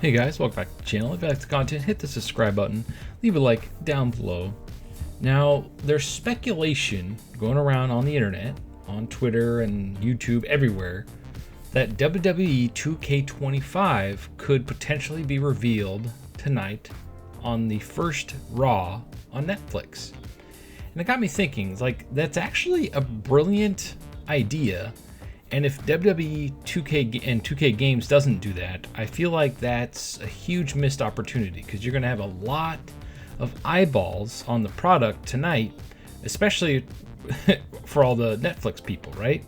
Hey guys, welcome back to the channel. If you like the content, hit the subscribe button, leave a like down below. Now, there's speculation going around on the internet, on Twitter and YouTube, everywhere, that WWE 2K25 could potentially be revealed tonight on the first Raw on Netflix. And it got me thinking, like, that's actually a brilliant idea. And if WWE 2K and 2K Games doesn't do that, I feel like that's a huge missed opportunity because you're going to have a lot of eyeballs on the product tonight, especially for all the Netflix people, right?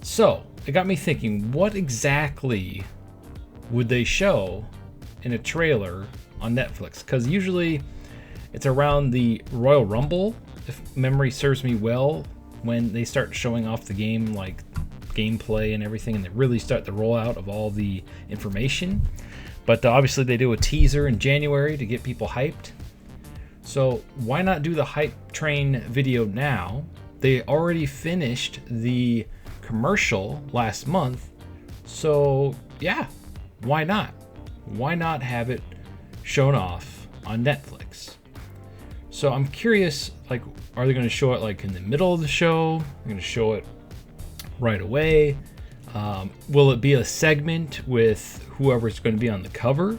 So it got me thinking, what exactly would they show in a trailer on Netflix? Because usually it's around the Royal Rumble, if memory serves me well, when they start showing off the game, like gameplay and everything, and they really start the rollout of all the information. But obviously they do a teaser in January to get people hyped. So why not do the hype train video now? They already finished the commercial last month. So yeah, why not? Why not have it shown off on Netflix? So I'm curious, like, are they going to show it like in the middle of the show? They're going to show it right away. Will it be a segment with whoever's going to be on the cover?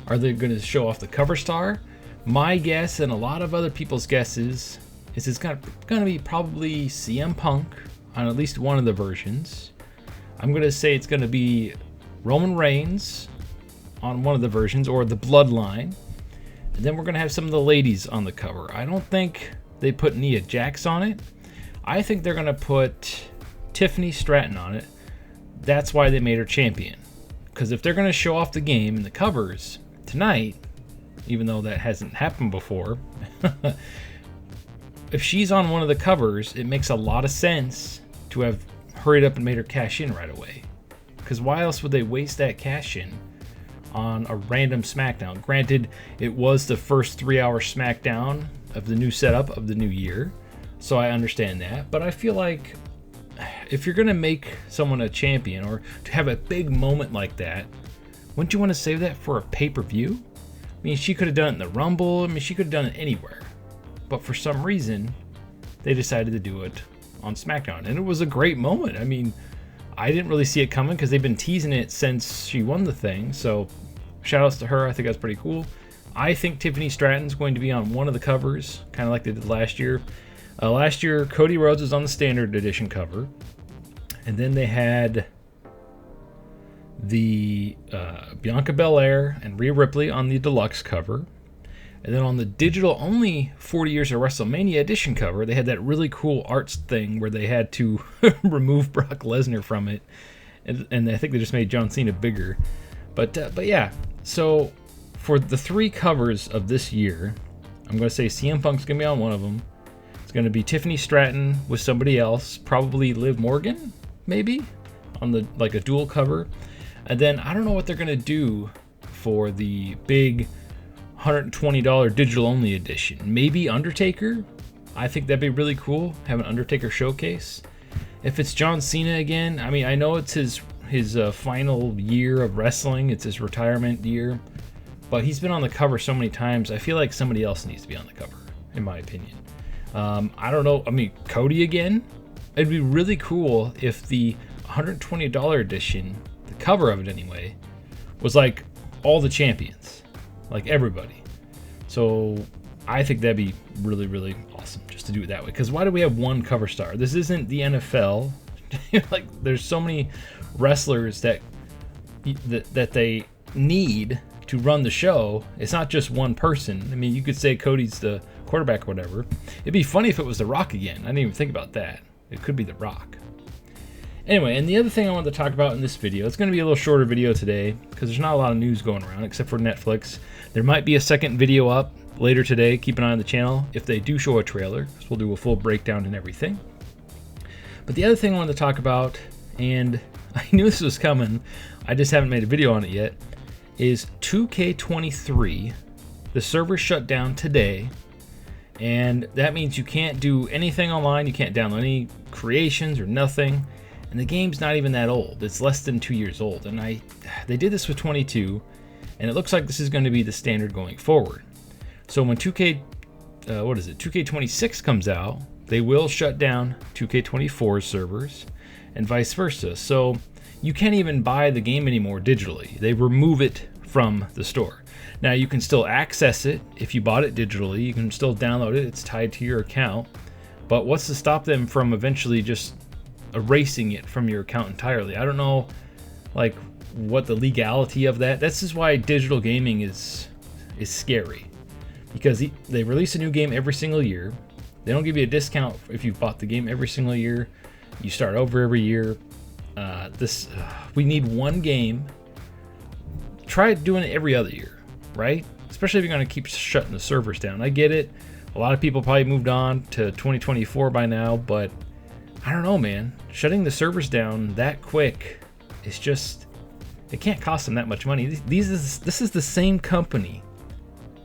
Are they going to show off the cover star? My guess, and a lot of other people's guesses, is it's going to be probably CM Punk on at least one of the versions. I'm going to say it's going to be Roman Reigns on one of the versions, or the Bloodline. And then we're going to have some of the ladies on the cover. I don't think they put Nia Jax on it. I think they're going to put Tiffany Stratton on it. That's why they made her champion. Because if they're going to show off the game in the covers tonight, even though that hasn't happened before, if she's on one of the covers, it makes a lot of sense to have hurried up and made her cash in right away. Because why else would they waste that cash in on a random SmackDown? Granted, it was the first 3-hour SmackDown of the new setup of the new year, so I understand that. But I feel like if you're going to make someone a champion, or to have a big moment like that, wouldn't you want to save that for a pay-per-view? I mean, she could have done it in the Rumble. I mean, she could have done it anywhere. But for some reason, they decided to do it on SmackDown. And it was a great moment. I mean, I didn't really see it coming because they've been teasing it since she won the thing. So shout outs to her. I think that's pretty cool. I think Tiffany Stratton's going to be on one of the covers, kind of like they did last year. Last year, Cody Rhodes was on the standard edition cover. And then they had the Bianca Belair and Rhea Ripley on the deluxe cover. And then on the digital only 40 Years of WrestleMania edition cover, they had that really cool arts thing where they had to remove Brock Lesnar from it. And I think they just made John Cena bigger. But yeah, so for the 3 covers of this year, I'm going to say CM Punk's going to be on one of them. It's going to be Tiffany Stratton with somebody else, probably Liv Morgan, maybe, on the like a dual cover. And then I don't know what they're going to do for the big $120 digital only edition. Maybe Undertaker. I think that'd be really cool. Have an Undertaker showcase. If it's John Cena again, I mean, I know it's his final year of wrestling. It's his retirement year, but he's been on the cover so many times. I feel like somebody else needs to be on the cover, in my opinion. I don't know. I mean, Cody again. It'd be really cool if the $120 edition, the cover of it anyway, was like all the champions. Like everybody. So I think that'd be really, really awesome just to do it that way. Because why do we have one cover star? This isn't the NFL. Like, there's so many wrestlers that they need to run the show. It's not just one person. I mean, you could say Cody's the quarterback or whatever. It'd be funny if it was The Rock again. I didn't even think about that. It could be The Rock. Anyway, and the other thing I wanted to talk about in this video, it's going to be a little shorter video today because there's not a lot of news going around except for Netflix. There might be a second video up later today. Keep an eye on the channel if they do show a trailer, because we'll do a full breakdown and everything. But the other thing I wanted to talk about, and I knew this was coming, I just haven't made a video on it yet, is 2K23. The server shut down today, and that means you can't do anything online. You can't download any creations or nothing. And the game's not even that old. It's less than 2 years old. And they did this with 22, and it looks like this is going to be the standard going forward. So when 2K26 comes out, they will shut down 2K24 servers and vice versa. So you can't even buy the game anymore digitally. They remove it from the store. Now you can still access it if you bought it digitally. You can still download it. It's tied to your account. But what's to stop them from eventually just erasing it from your account entirely? I don't know, like, what the legality of that. This is why digital gaming is scary, because they release a new game every single year. They don't give you a discount if you've bought the game every single year. You start over every year. We need one game. Try doing it every other year, right? Especially if you're going to keep shutting the servers down. I get it. A lot of people probably moved on to 2024 by now, but I don't know, man. Shutting the servers down that quick is just, it can't cost them that much money. This is the same company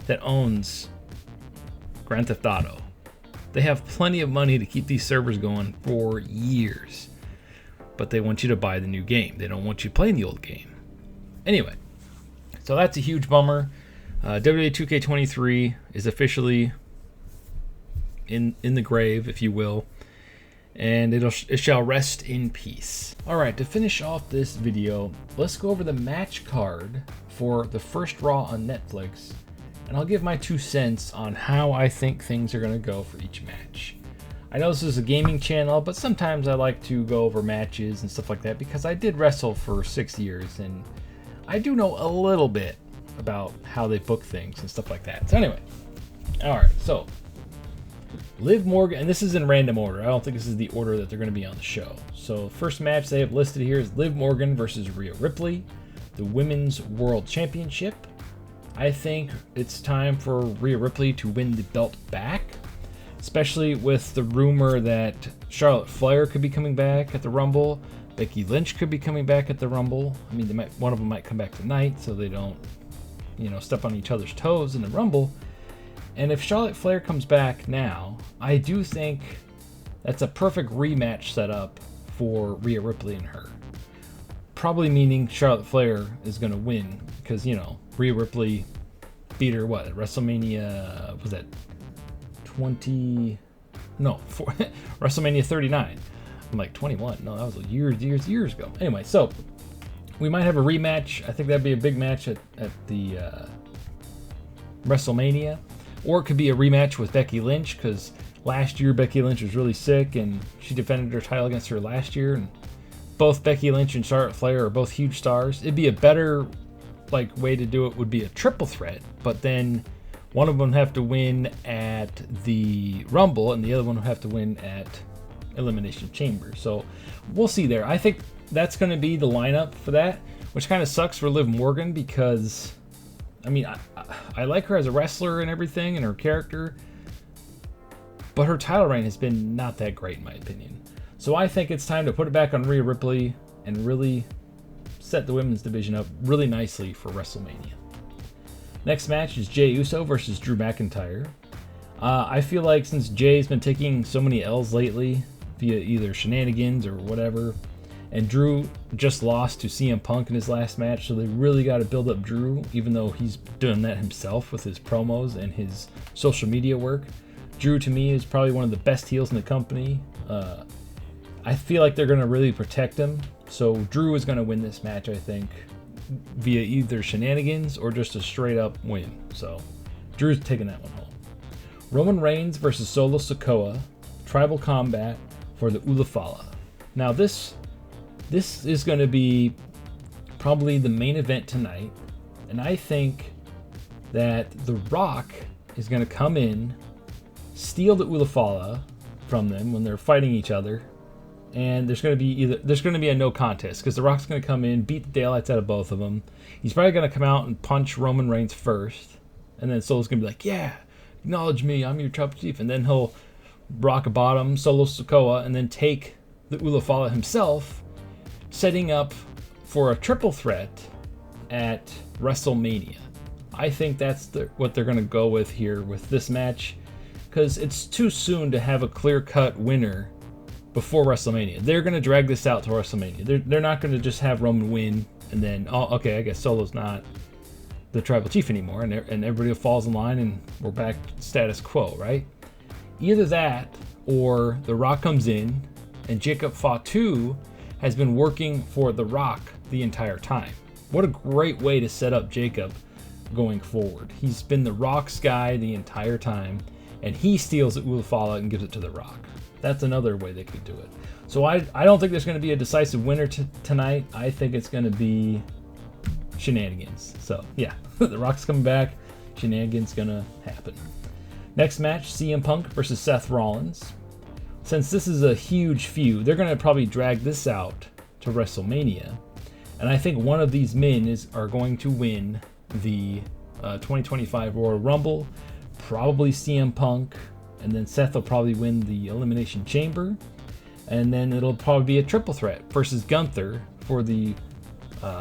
that owns Grand Theft Auto. They have plenty of money to keep these servers going for years, but they want you to buy the new game. They don't want you playing the old game. Anyway, so that's a huge bummer. WWE 2K23 is officially in the grave, if you will, and it shall rest in peace. All right, to finish off this video, let's go over the match card for the first Raw on Netflix, and I'll give my 2 cents on how I think things are going to go for each match. I know this is a gaming channel, but sometimes I like to go over matches and stuff like that because I did wrestle for 6 years, and I do know a little bit about how they book things and stuff like that. So anyway, all right, so Liv Morgan, and this is in random order. I don't think this is the order that they're going to be on the show. So first match they have listed here is Liv Morgan versus Rhea Ripley, the Women's World Championship. I think it's time for Rhea Ripley to win the belt back, especially with the rumor that Charlotte Flair could be coming back at the Rumble. Becky Lynch could be coming back at the Rumble. I mean, one of them might come back tonight so they don't, step on each other's toes in the Rumble. And if Charlotte Flair comes back now, I do think that's a perfect rematch setup for Rhea Ripley and her. Probably meaning Charlotte Flair is going to win because, Rhea Ripley beat her, at WrestleMania, was that WrestleMania 39. I'm like 21. No, that was years ago. Anyway, so we might have a rematch. I think that'd be a big match at the WrestleMania. Or it could be a rematch with Becky Lynch, because last year Becky Lynch was really sick and she defended her title against her last year. And both Becky Lynch and Charlotte Flair are both huge stars. It'd be a better way to do it would be a triple threat, but then one of them would have to win at the Rumble and the other one would have to win at Elimination Chamber. So we'll see there. I think that's going to be the lineup for that, which kind of sucks for Liv Morgan because, I like her as a wrestler and everything and her character, but her title reign has been not that great in my opinion. So I think it's time to put it back on Rhea Ripley and really set the women's division up really nicely for WrestleMania. Next match is Jey Uso versus Drew McIntyre. I feel like since Jay's been taking so many L's lately via either shenanigans or whatever, and Drew just lost to CM Punk in his last match, so they really got to build up Drew, even though he's doing that himself with his promos and his social media work. Drew, to me, is probably one of the best heels in the company. I feel like they're going to really protect him, so Drew is going to win this match, I think, via either shenanigans or just a straight-up win. So Drew's taking that one home. Roman Reigns versus Solo Sikoa, tribal combat for the Ulafala. Now this is going to be probably the main event tonight, and I think that The Rock is going to come in, steal the Ulafala from them when they're fighting each other, and there's going to be a no contest because The Rock's going to come in, beat the daylights out of both of them. He's probably going to come out and punch Roman Reigns first, and then Solo's going to be like, "Yeah, acknowledge me, I'm your tribal chief," and then he'll rock a bottom Solo Sikoa and then take the Ulafala himself, setting up for a triple threat at WrestleMania. I think that's what they're going to go with here with this match, because it's too soon to have a clear-cut winner before WrestleMania. They're going to drag this out to WrestleMania. They're not going to just have Roman win and then, oh, okay, I guess Solo's not the tribal chief anymore, and everybody falls in line and we're back status quo, right? Either that or The Rock comes in and Jacob Fatu has been working for The Rock the entire time. What a great way to set up Jacob going forward. He's been The Rock's guy the entire time, and he steals it with Fallout and gives it to The Rock. That's another way they could do it. So I don't think there's going to be a decisive winner tonight. I think it's going to be shenanigans. So yeah, The Rock's coming back. Shenanigans going to happen. Next match, CM Punk versus Seth Rollins. Since this is a huge feud, they're going to probably drag this out to WrestleMania. And I think one of these men are going to win the 2025 Royal Rumble. Probably CM Punk. And then Seth will probably win the Elimination Chamber. And then it'll probably be a triple threat versus Gunther for the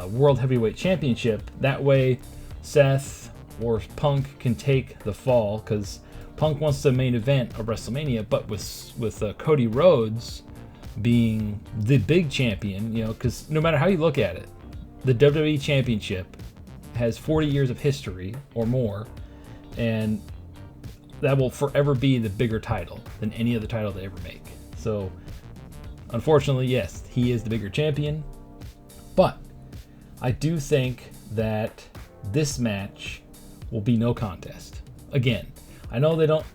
World Heavyweight Championship. That way, Seth or Punk can take the fall, because Punk wants the main event of WrestleMania, but with Cody Rhodes being the big champion, because no matter how you look at it, the WWE Championship has 40 years of history or more, and that will forever be the bigger title than any other title they ever make. So, unfortunately, yes, he is the bigger champion, but I do think that this match will be no contest. Again, I know they don't,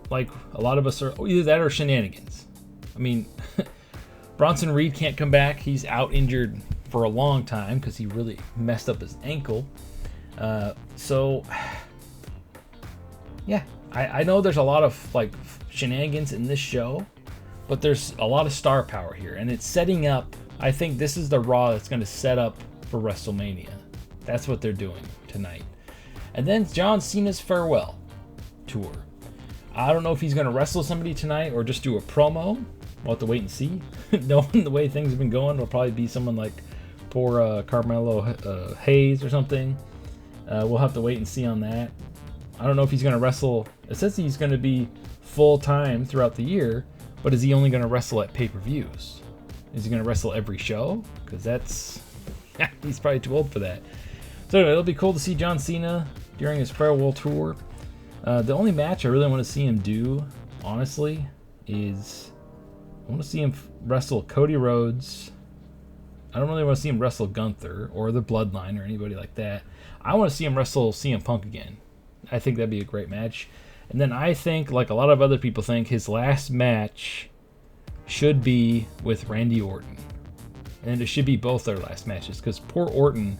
like, a lot of us are either that or shenanigans. I mean, Bronson Reed can't come back. He's out injured for a long time because he really messed up his ankle. So, yeah, I know there's a lot of, like, shenanigans in this show, but there's a lot of star power here, and it's setting up. I think this is the Raw that's going to set up for WrestleMania. That's what they're doing tonight. And then John Cena's farewell tour. I don't know if he's going to wrestle somebody tonight or just do a promo. We'll have to wait and see. Knowing the way things have been going, it'll probably be someone like poor Carmelo Hayes or something. We'll have to wait and see on that. I don't know if he's going to wrestle. It says he's going to be full-time throughout the year, but is he only going to wrestle at pay-per-views? Is he going to wrestle every show? Because that's... he's probably too old for that. So anyway, it'll be cool to see John Cena during his farewell tour. The only match I really want to see him do, honestly, is I want to see him wrestle Cody Rhodes. I don't really want to see him wrestle Gunther or the Bloodline or anybody like that. I want to see him wrestle CM Punk again. I think that'd be a great match. And then I think, like a lot of other people think, his last match should be with Randy Orton. And it should be both their last matches, because poor Orton,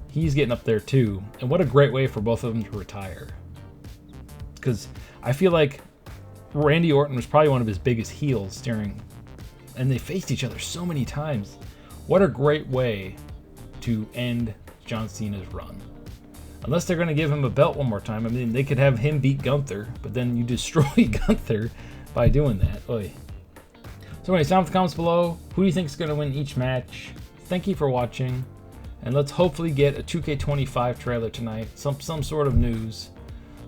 he's getting up there too. And what a great way for both of them to retire. Because I feel like Randy Orton was probably one of his biggest heels and they faced each other so many times. What a great way to end John Cena's run. Unless they're going to give him a belt one more time. I mean, they could have him beat Gunther, but then you destroy Gunther by doing that. Oy. So anyway, down in the comments below, who do you think is going to win each match? Thank you for watching, and let's hopefully get a 2K25 trailer tonight, some sort of news,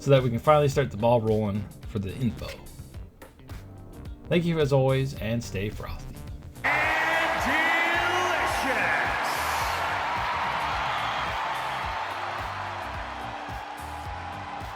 so that we can finally start the ball rolling for the info. Thank you as always, and stay frosty.